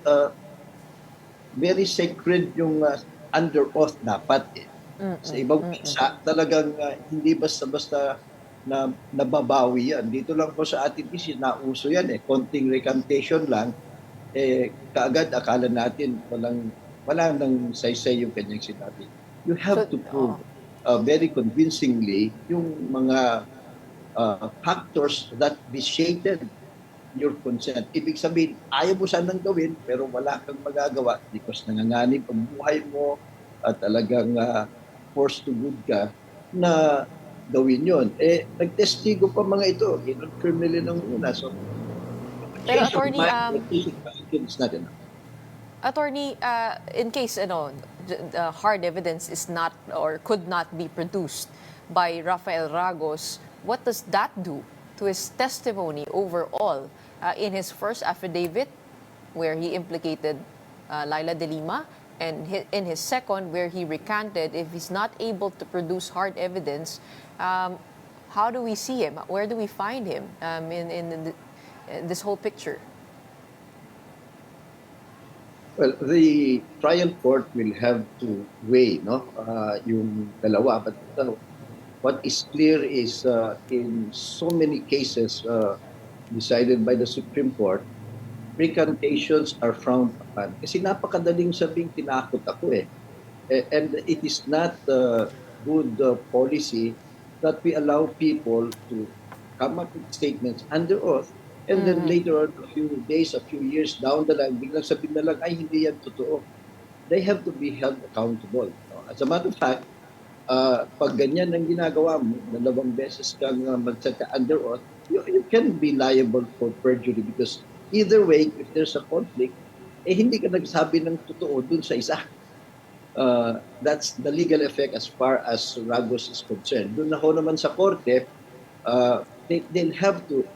very sacred yung under oath dapat eh. Sa ibang bansa, talagang hindi basta-basta na nababawi yan. Dito lang po sa atin kasi nauso yan eh. Konting recantation lang, kaagad akala natin wala nang saysay yung kanyang sinabi. You have to prove very convincingly yung mga factors that vitiated your consent. Ibig sabihin, ayaw mo sanang gawin pero wala kang magagawa because nanganganib ang buhay mo at talagang forced to good ka na gawin yon. Nagtestigo pa mga ito. Kinonfirm nila ng una. So, pero attorney, Attorney, in case the hard evidence is not or could not be produced by Rafael Ragos, what does that do to his testimony overall in his first affidavit where he implicated Laila de Lima, and in his second where he recanted? If he's not able to produce hard evidence, how do we see him? Where do we find him in this whole picture? Well, the trial court will have to weigh yung dalawa. But what is clear is in so many cases decided by the Supreme Court, recantations are frowned upon. Kasi napakadaling sabing tinakot ako eh. And it is not good policy that we allow people to come up with statements under oath and then later on, a few days, a few years down the line, biglang sabihin na lang, ay hindi yan totoo. They have to be held accountable. As a matter of fact, pag ganyan ang ginagawa mo, 2 beses kang magsaka under oath, you can be liable for perjury because either way, if there's a conflict, hindi ka nagsabi ng totoo dun sa isa. That's the legal effect as far as Ragos is concerned. Doon ako naman sa korte, they'll have to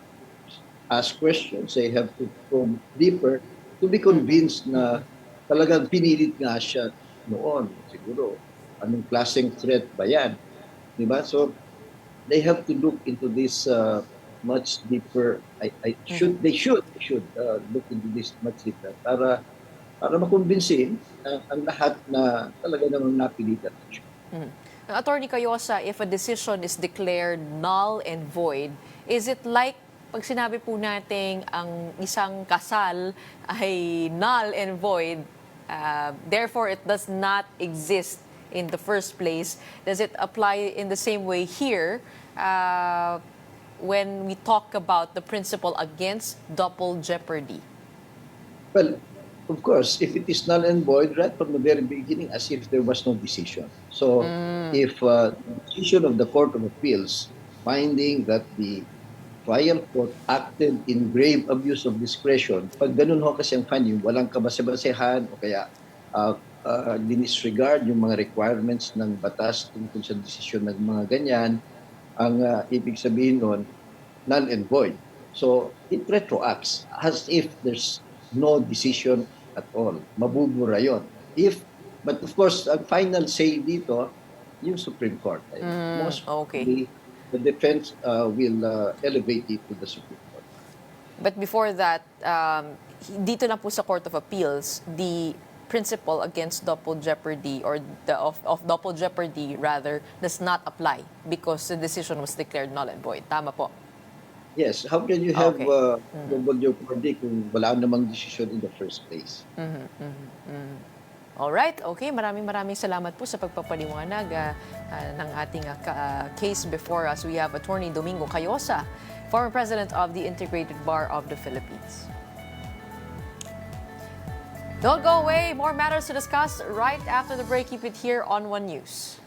ask questions, they have to go deeper to be convinced na talagang pinilit nga siya noon. Siguro, anong klaseng threat ba yan? Diba? So, they have to look into this much deeper. They should look into this much deeper para makumbinsin ang lahat na talaga namang napilitan siya. Attorney Cayosa, if a decision is declared null and void, is it like pag sinabi po nating ang isang kasal ay null and void, therefore it does not exist in the first place, does it apply in the same way here when we talk about the principle against double jeopardy? Well, of course, if it is null and void, right from the very beginning, as if there was no decision. So, if the decision of the Court of Appeals finding that the trial court acted in grave abuse of discretion, pag ganun ho kasi ang finding, walang kabase-basehan o kaya dinisregard yung mga requirements ng batas tungkol sa desisyon ng mga ganyan, ang ibig sabihin nun, null and void. So, it retroacts as if there's no decision at all. Mabubura yun. But of course, ang final say dito, yung Supreme Court. Most probably, the defense will elevate it to the Supreme Court. But before that, dito na po sa Court of Appeals, the principle against double jeopardy or of double jeopardy rather does not apply because the decision was declared null and void. Tama po. Yes, how can you have double jeopardy kung wala namang decision in the first place? Alright, okay. Maraming salamat po sa pagpapaliwanag ng ating case before us. We have Attorney Domingo Cayosa, former President of the Integrated Bar of the Philippines. Don't go away. More matters to discuss right after the break. Keep it here on One News.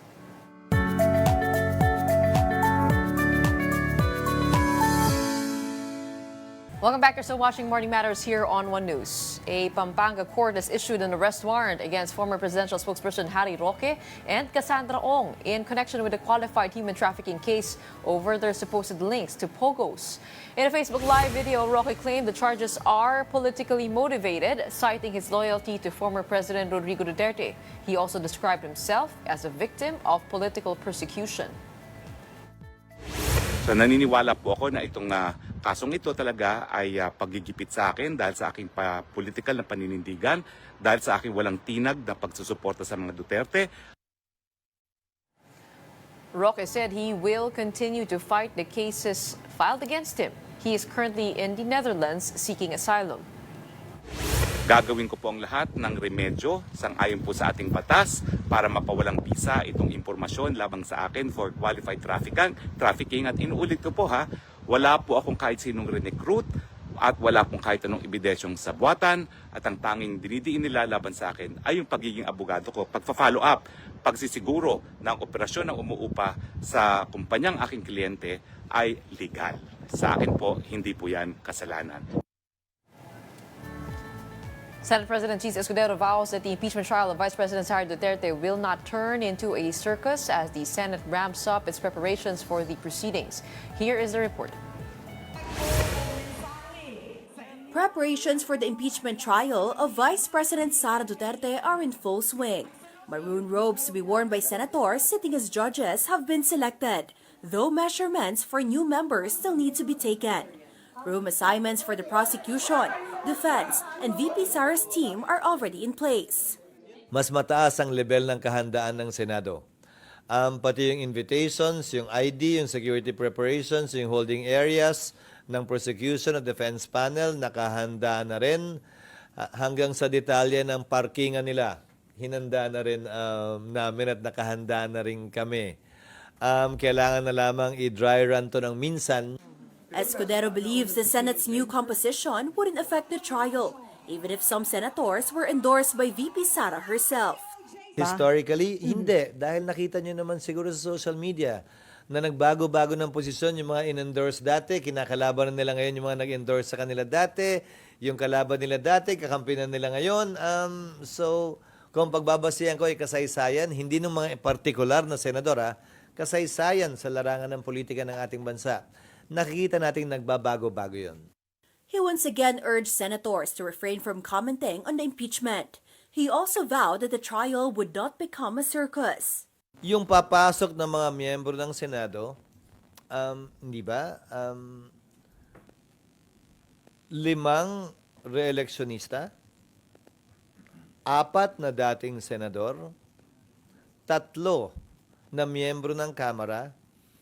Welcome back. You're still watching Morning Matters here on One News. A Pampanga court has issued an arrest warrant against former presidential spokesperson Harry Roque and Cassandra Ong in connection with a qualified human trafficking case over their supposed links to Pogos. In a Facebook Live video, Roque claimed the charges are politically motivated, citing his loyalty to former President Rodrigo Duterte. He also described himself as a victim of political persecution. So naniniwala po ako na itong kasong ito talaga ay paggigipit sa akin dahil sa aking political na paninindigan, dahil sa aking walang tinag na pagsusuporta sa mga Duterte. Roque said he will continue to fight the cases filed against him. He is currently in the Netherlands seeking asylum. Gagawin ko po ang lahat ng remedyo sang-ayon po sa ating batas para mapawalang bisa itong impormasyon labang sa akin for qualified trafficking. At inuulit ko po wala po akong kahit sinong recruit at wala pong kahit anong ebidensyong sabwatan at ang tanging dinidiin nila laban sa akin ay yung pagiging abogado ko. Pagpa-follow up, pagsisiguro ng operasyon ng umuupa sa kumpanyang aking kliyente ay legal. Sa akin po, hindi po yan kasalanan. Senate President Cheese Escudero vows that the impeachment trial of Vice President Sara Duterte will not turn into a circus as the Senate ramps up its preparations for the proceedings. Here is the report. Preparations for the impeachment trial of Vice President Sara Duterte are in full swing. Maroon robes to be worn by senators sitting as judges have been selected, though measurements for new members still need to be taken. Room assignments for the prosecution, defense, and VP Sara's team are already in place. Mas mataas ang level ng kahandaan ng Senado. Pati yung invitations, yung ID, yung security preparations, yung holding areas, ng prosecution at defense panel, nakahanda na rin hanggang sa detalye ng parkingan nila. Hinanda na rin namin at nakahanda na rin kami. Kailangan na lamang i-dry run to ng minsan. Escudero believes the Senate's new composition wouldn't affect the trial, even if some senators were endorsed by VP Sara herself. Historically, hindi. Dahil nakita nyo naman siguro sa social media na nagbago-bago ng posisyon yung mga in-endorse dati, kinakalaban nila ngayon yung mga nag-endorse sa kanila dati, yung kalaban nila dati, kakampinan nila ngayon. So, kung pagbabasihan ko ay kasaysayan, hindi ng mga partikular na senador, kasaysayan sa larangan ng politika ng ating bansa. Nakikita natin nagbabago-bago yun. He once again urged senators to refrain from commenting on the impeachment. He also vowed that the trial would not become a circus. Yung papasok ng mga miyembro ng Senado, hindi ba? 5 re-electionista, 4 na dating senador, 3 na miyembro ng Kamara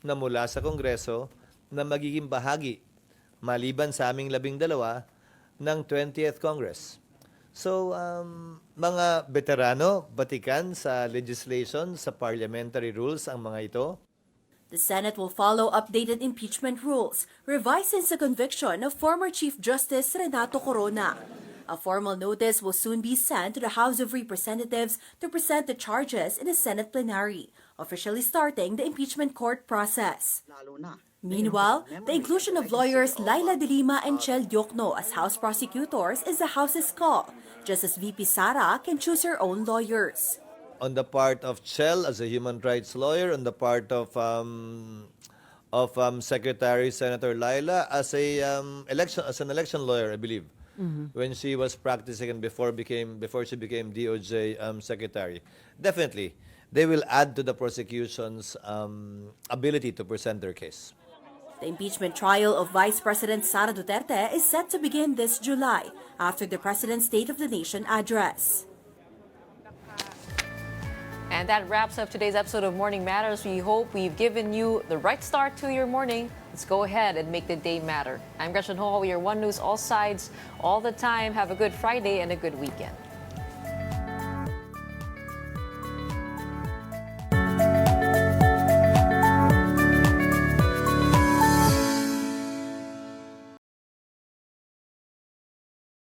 na mula sa Kongreso na magiging bahagi, maliban sa aming 12, ng 20th Congress. So, mga veterano, batikan sa legislation, sa parliamentary rules ang mga ito. The Senate will follow updated impeachment rules, revised since the conviction of former Chief Justice Renato Corona. A formal notice will soon be sent to the House of Representatives to present the charges in the Senate plenary, officially starting the impeachment court process. Meanwhile, the inclusion of lawyers Laila de Lima and Chel Diokno as House prosecutors is the House's call, just as VP Sara can choose her own lawyers. On the part of Chel as a human rights lawyer, on the part of Secretary Senator Laila as an election lawyer, I believe, when she was practicing and before she became DOJ secretary. Definitely, they will add to the prosecution's ability to present their case. The impeachment trial of Vice President Sara Duterte is set to begin this July after the President's State of the Nation address. And that wraps up today's episode of Morning Matters. We hope we've given you the right start to your morning. Let's go ahead and make the day matter. I'm Gretchen Ho, your One News All Sides all the time. Have a good Friday and a good weekend.